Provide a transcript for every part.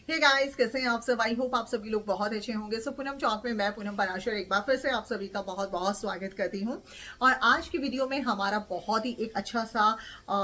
Hey guys, कैसे हैं आप सब। आई होप आप सभी लोग बहुत अच्छे होंगे। सो पूनम चौक में मैं पूनम पराशर एक बार फिर से आप सभी का बहुत बहुत स्वागत करती हूं। और आज की वीडियो में हमारा बहुत ही एक अच्छा सा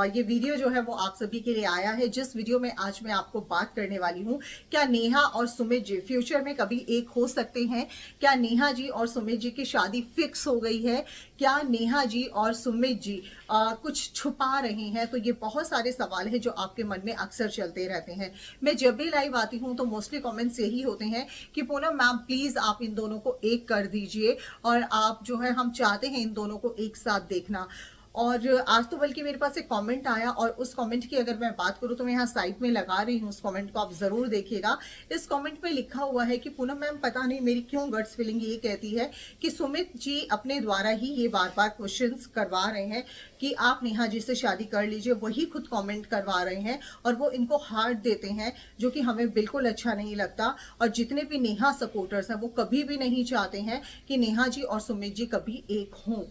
ये वीडियो जो है वो आप सभी के लिए आया है। जिस वीडियो में आज मैं आपको बात करने वाली हूं, क्या नेहा और सुमित जी फ्यूचर में कभी एक हो सकते हैं? क्या नेहा जी और सुमित जी की शादी फिक्स हो गई है? क्या नेहा जी और सुमित जी कुछ छुपा रहे हैं? तो ये बहुत सारे सवाल हैं जो आपके मन में अक्सर चलते रहते हैं। मैं जब भी लाइव आती हूँ तो मोस्टली कमेंट्स यही होते हैं कि पूनम मैम प्लीज आप इन दोनों को एक कर दीजिए, और आप जो है हम चाहते हैं इन दोनों को एक साथ देखना। और आज तो बल्कि मेरे पास एक कमेंट आया, और उस कमेंट की अगर मैं बात करूं तो मैं यहाँ साइड में लगा रही हूँ, उस कमेंट को आप जरूर देखिएगा। इस कमेंट में लिखा हुआ है कि पूनम मैम पता नहीं मेरी क्यों गट्स फीलिंग ये कहती है कि सुमित जी अपने द्वारा ही ये बार बार क्वेश्चंस करवा रहे हैं कि आप नेहा जी से शादी कर लीजिए। वही खुद कमेंट करवा रहे हैं और वो इनको हार्ट देते हैं, जो कि हमें बिल्कुल अच्छा नहीं लगता। और जितने भी नेहा सपोर्टर्स हैं वो कभी भी नहीं चाहते हैं कि नेहा जी और सुमित जी कभी एक हों।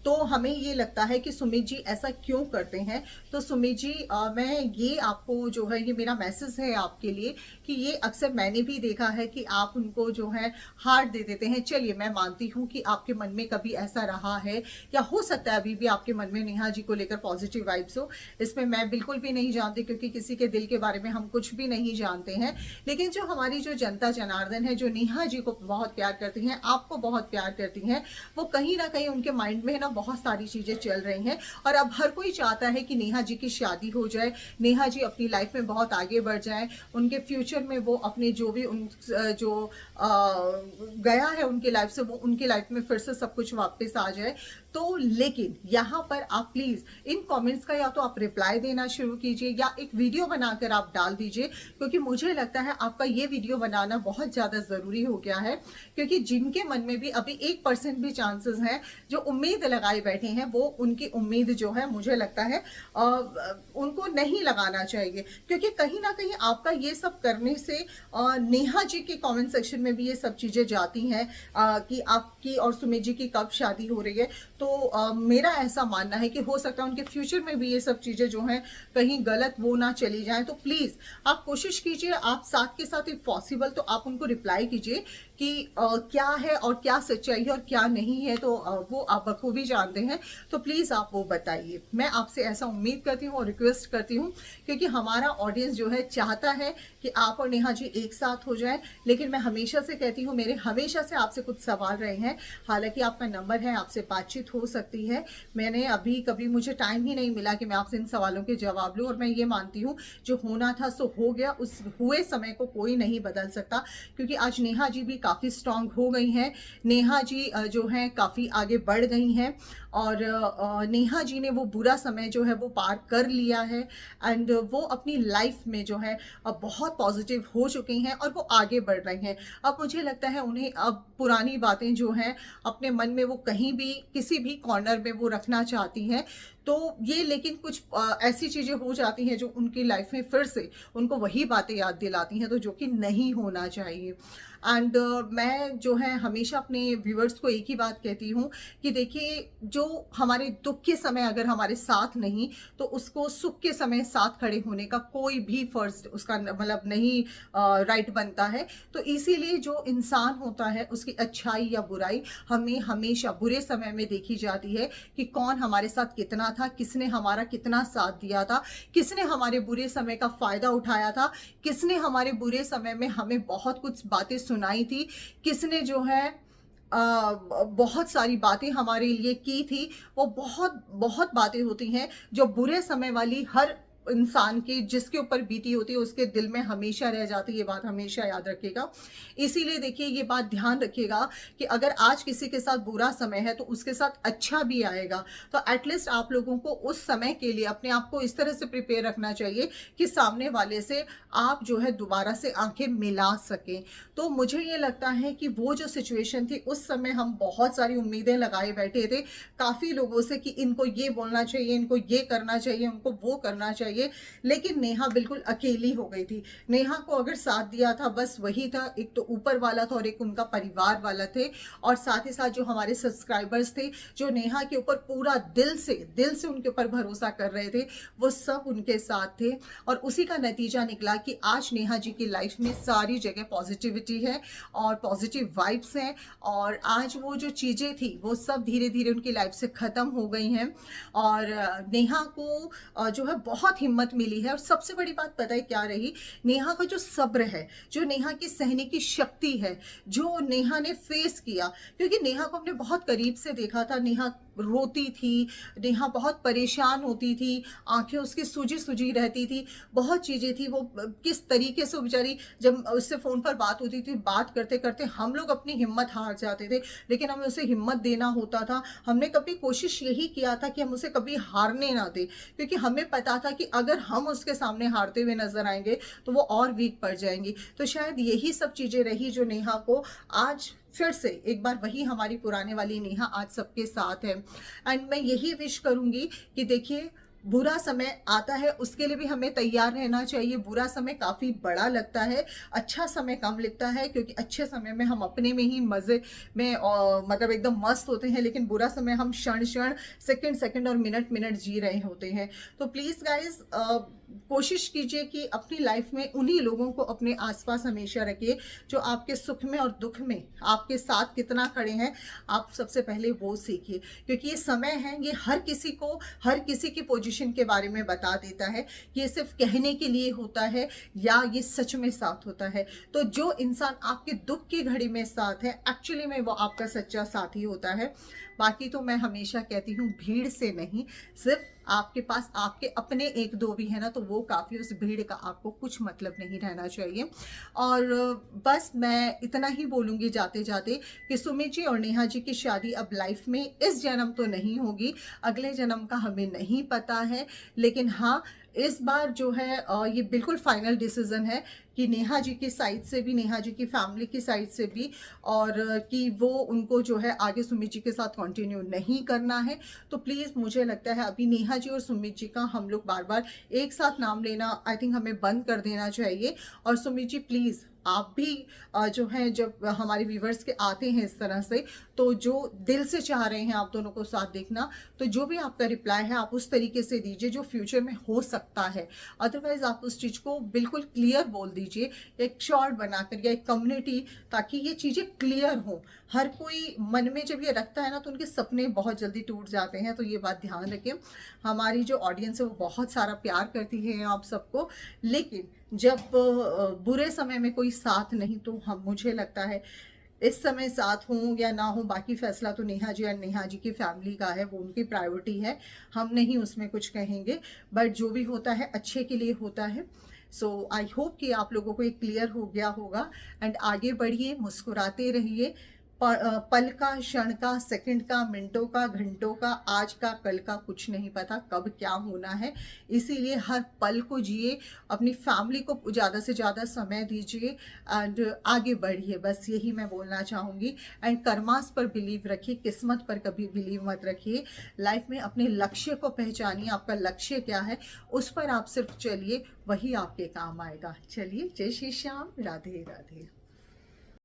तो हमें ये लगता है कि सुमित जी ऐसा क्यों करते हैं। तो सुमित जी, मैं ये आपको जो है ये मेरा मैसेज है आपके लिए कि ये अक्सर मैंने भी देखा है कि आप उनको जो है हार्ट दे देते हैं। चलिए मैं मानती हूँ कि आपके मन में कभी ऐसा रहा है, या हो सकता है अभी भी आपके मन में नेहा जी को लेकर पॉजिटिव वाइब्स हो। इसमें मैं बिल्कुल भी नहीं जानती, क्योंकि किसी के दिल के बारे में हम कुछ भी नहीं जानते हैं। लेकिन जो हमारी जो जनता जनार्दन है, जो नेहा जी को बहुत प्यार करती हैं, आपको बहुत प्यार करती हैं, वो कहीं ना कहीं उनके माइंड में ना बहुत सारी चीजें चल रही हैं। और अब हर कोई चाहता है कि नेहा जी की शादी हो जाए, नेहा जी अपनी लाइफ में बहुत आगे बढ़ जाएं, उनके फ्यूचर में वो अपने जो भी जो गया है उनकी लाइफ से, वो उनकी लाइफ में फिर से सब कुछ वापस आ जाए। तो लेकिन यहाँ पर आप प्लीज इन कमेंट्स का या तो आप रिप्लाई देना शुरू कीजिए, या एक वीडियो बनाकर आप डाल दीजिए, क्योंकि मुझे लगता है आपका ये वीडियो बनाना बहुत ज्यादा जरूरी हो गया है। क्योंकि जिनके मन में भी अभी 1% भी चांसेस हैं, जो उम्मीद लगाए बैठे हैं, वो उनकी उम्मीद जो है मुझे लगता है उनको नहीं लगाना चाहिए। क्योंकि कहीं ना कहीं आपका ये सब करने से नेहा जी के कमेंट सेक्शन में भी ये सब चीजें जाती हैं कि आपकी और सुमित जी की कब शादी हो रही है। तो मेरा ऐसा मानना है कि हो सकता है उनके फ्यूचर में भी ये सब चीजें जो हैं कहीं गलत वो ना चली जाएं। तो प्लीज आप कोशिश कीजिए, आप साथ के साथ इफ पॉसिबल तो आप उनको रिप्लाई कीजिए कि क्या है और क्या सच्चाई है और क्या नहीं है। तो वो आप बखूबी जानते हैं, तो प्लीज आप वो बताइए। मैं आपसे ऐसा उम्मीद करती हूँ और रिक्वेस्ट करती हूँ, क्योंकि हमारा ऑडियंस जो है चाहता है कि आप और नेहा जी एक साथ हो जाए। लेकिन मैं हमेशा से कहती हूँ, मेरे हमेशा से आपसे कुछ सवाल रहे हैं। हालांकि आपका नंबर है, आपसे बातचीत हो सकती है। मैंने अभी कभी मुझे टाइम ही नहीं मिला कि मैं आपसे इन सवालों के जवाब लूँ। और मैं ये मानती हूँ जो होना था सो हो गया, उस हुए समय को कोई नहीं बदल सकता। क्योंकि आज नेहा जी भी काफ़ी स्ट्रांग हो गई हैं, नेहा जी जो है काफ़ी आगे बढ़ गई हैं, और नेहा जी ने वो बुरा समय जो है वो पार कर लिया है। एंड वो अपनी लाइफ में जो है अब बहुत पॉजिटिव हो चुकी हैं और वो आगे बढ़ रही हैं। अब मुझे लगता है उन्हें अब पुरानी बातें जो हैं अपने मन में वो कहीं भी किसी भी कॉर्नर में वो रखना चाहती हैं। तो ये लेकिन कुछ ऐसी चीज़ें हो जाती हैं जो उनकी लाइफ में फिर से उनको वही बातें याद दिलाती हैं, तो जो कि नहीं होना चाहिए। एंड मैं जो है हमेशा अपने व्यूअर्स को एक ही बात कहती हूँ कि देखिए, जो हमारे दुख के समय अगर हमारे साथ नहीं, तो उसको सुख के समय साथ खड़े होने का कोई भी फर्ज उसका मतलब नहीं राइट बनता है। तो इसीलिए जो इंसान होता है उसकी अच्छाई या बुराई हमें हमेशा बुरे समय में देखी जाती है कि कौन हमारे साथ कितना था, किसने हमारा कितना साथ दिया था, किसने हमारे बुरे समय का फायदा उठाया था, किसने हमारे बुरे समय में हमें बहुत कुछ बातें सुनाई थी, किसने जो है बहुत सारी बातें हमारे लिए की थी। वो बहुत बहुत बातें होती हैं जो बुरे समय वाली हर इंसान की जिसके ऊपर बीती होती है उसके दिल में हमेशा रह जाती है। ये बात हमेशा याद रखिएगा। इसीलिए देखिए, ये बात ध्यान रखिएगा कि अगर आज किसी के साथ बुरा समय है तो उसके साथ अच्छा भी आएगा। तो एटलीस्ट आप लोगों को उस समय के लिए अपने आप को इस तरह से प्रिपेयर रखना चाहिए कि सामने वाले से आप जो है दोबारा से आंखें मिला सकें। तो मुझे ये लगता है कि वो जो सिचुएशन थी उस समय हम बहुत सारी उम्मीदें लगाए बैठे थे काफ़ी लोगों से कि इनको ये बोलना चाहिए, इनको ये करना चाहिए, उनको वो करना चाहिए। चाहिए, लेकिन नेहा बिल्कुल अकेली हो गई थी। नेहा को अगर साथ दिया था बस वही था, एक तो ऊपर वाला था और एक उनका परिवार वाला थे, और साथ ही साथ जो हमारे सब्सक्राइबर्स थे जो नेहा के ऊपर पूरा दिल से उनके ऊपर भरोसा कर रहे थे, वो सब उनके साथ थे। और उसी का नतीजा निकला कि आज नेहा जी की लाइफ में सारी जगह पॉजिटिविटी है और पॉजिटिव वाइब्स हैं, और आज वो जो चीज़ें थी वो सब धीरे धीरे उनकी लाइफ से ख़त्म हो गई हैं। और नेहा को जो है बहुत हिम्मत मिली है। और सबसे बड़ी बात पता है क्या रही, नेहा का जो सब्र है, जो नेहा की सहने की शक्ति है, जो नेहा ने फेस किया, क्योंकि नेहा को हमने बहुत करीब से देखा था। नेहा रोती थी, नेहा बहुत परेशान होती थी, आंखें उसकी सूजी सूजी रहती थी, बहुत चीज़ें थी। वो किस तरीके से बेचारी, जब उससे फ़ोन पर बात होती थी, बात करते करते हम लोग अपनी हिम्मत हार जाते थे, लेकिन हमें उसे हिम्मत देना होता था। हमने कभी कोशिश यही किया था कि हम उसे कभी हारने ना दें, क्योंकि हमें पता था कि अगर हम उसके सामने हारते हुए नजर आएंगे तो वो और वीक पड़ जाएंगी। तो शायद यही सब चीज़ें रही जो नेहा को आज फिर से एक बार वही हमारी पुराने वाली नेहा आज सबके साथ है। एंड मैं यही विश करूंगी कि देखिए, बुरा समय आता है उसके लिए भी हमें तैयार रहना चाहिए। बुरा समय काफ़ी बड़ा लगता है, अच्छा समय कम लगता है, क्योंकि अच्छे समय में हम अपने में ही मज़े में मतलब एकदम मस्त होते हैं, लेकिन बुरा समय हम क्षण क्षण, सेकंड सेकंड और मिनट मिनट जी रहे होते हैं। तो प्लीज़ गाइज, कोशिश कीजिए कि अपनी लाइफ में उन्हीं लोगों को अपने आसपास हमेशा रखिए जो आपके सुख में और दुख में आपके साथ कितना खड़े हैं। आप सबसे पहले वो सीखिए, क्योंकि ये समय है, ये हर किसी को हर किसी की पोजीशन के बारे में बता देता है। ये सिर्फ कहने के लिए होता है या ये सच में साथ होता है। तो जो इंसान आपके दुख की घड़ी में साथ है, एक्चुअली में वो आपका सच्चा साथी होता है। बाकी तो मैं हमेशा कहती हूँ, भीड़ से नहीं, सिर्फ आपके पास आपके अपने एक दो भी है ना, तो वो काफ़ी, उस भीड़ का आपको कुछ मतलब नहीं रहना चाहिए। और बस मैं इतना ही बोलूँगी जाते जाते कि सुमित जी और नेहा जी की शादी अब लाइफ में इस जन्म तो नहीं होगी, अगले जन्म का हमें नहीं पता है, लेकिन हाँ, इस बार जो है ये बिल्कुल फाइनल डिसीजन है कि नेहा जी की साइड से भी, नेहा जी की फैमिली की साइड से भी, और कि वो उनको जो है आगे सुमित जी के साथ कंटिन्यू नहीं करना है। तो प्लीज़ मुझे लगता है अभी नेहा जी और सुमित जी का हम लोग बार बार एक साथ नाम लेना आई थिंक हमें बंद कर देना चाहिए। और सुमित जी प्लीज़ आप भी जो है, जब हमारे व्यूवर्स के आते हैं इस तरह से, तो जो दिल से चाह रहे हैं आप दोनों को साथ देखना, तो जो भी आपका रिप्लाई है आप उस तरीके से दीजिए जो फ्यूचर में हो सकता है। अदरवाइज आप उस चीज़ को बिल्कुल क्लियर बोल दीजिए, एक शॉर्ट बनाकर या एक कम्युनिटी, ताकि ये चीज़ें क्लियर हों। हर कोई मन में जब ये रखता है ना, तो उनके सपने बहुत जल्दी टूट जाते हैं। तो ये बात ध्यान रखें। हमारी जो ऑडियंस है वो बहुत सारा प्यार करती है आप सबको, लेकिन जब बुरे समय में कोई साथ नहीं, तो हम, मुझे लगता है इस समय साथ हों या ना हो, बाकी फैसला तो नेहा जी और नेहा जी की फैमिली का है, वो उनकी प्रायोरिटी है, हम नहीं उसमें कुछ कहेंगे। बट जो भी होता है अच्छे के लिए होता है। सो आई होप कि आप लोगों को ये क्लियर हो गया होगा। एंड आगे बढ़िए, मुस्कुराते रहिए। पल का, क्षण का, सेकंड का, मिनटों का, घंटों का, आज का, कल का कुछ नहीं पता कब क्या होना है। इसीलिए हर पल को जिए, अपनी फैमिली को ज़्यादा से ज़्यादा समय दीजिए एंड आगे बढ़िए। बस यही मैं बोलना चाहूँगी। एंड कर्मास पर बिलीव रखिए, किस्मत पर कभी बिलीव मत रखिए। लाइफ में अपने लक्ष्य को पहचानिए, आपका लक्ष्य क्या है, उस पर आप सिर्फ चलिए, वही आपके काम आएगा। चलिए, जय श्री श्याम, राधे राधे।